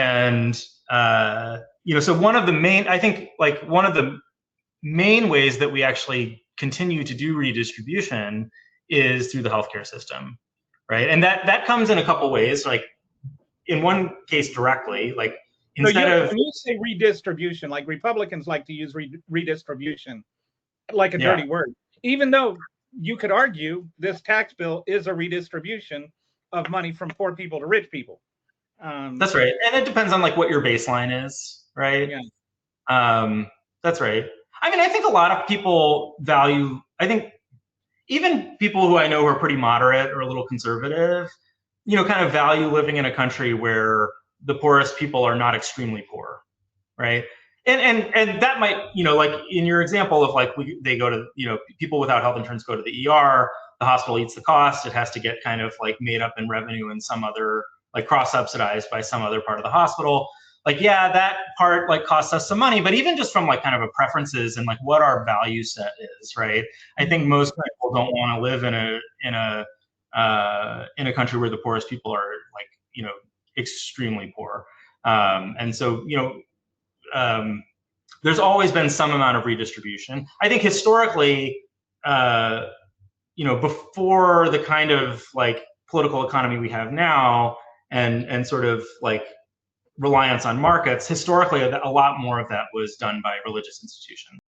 And so one of the main, I think, like one of the main ways that we actually continue to do redistribution is through the healthcare system, right? And that comes in a couple ways. Like in one case directly, like instead of when you say redistribution, like Republicans like to use redistribution like a dirty word, even though you could argue this tax bill is a redistribution of money from poor people to rich people. That's right, and it depends on like what your baseline is, right? Yeah. That's right. I mean, I think a lot of people value. I think even people who I know who are pretty moderate or a little conservative, kind of value living in a country where the poorest people are not extremely poor, right? And that might, like in your example of like they go to, people without health insurance go to the ER, the hospital eats the cost, it has to get kind of like made up in revenue in some other, like cross-subsidized by some other part of the hospital. Like, yeah, that part like costs us some money, but even just from like kind of a preferences and like what our value set is, right? I think most people don't want to live in a country where the poorest people are like, extremely poor. And so, there's always been some amount of redistribution. I think historically, before the kind of like political economy we have now and sort of like reliance on markets, historically, a lot more of that was done by religious institutions.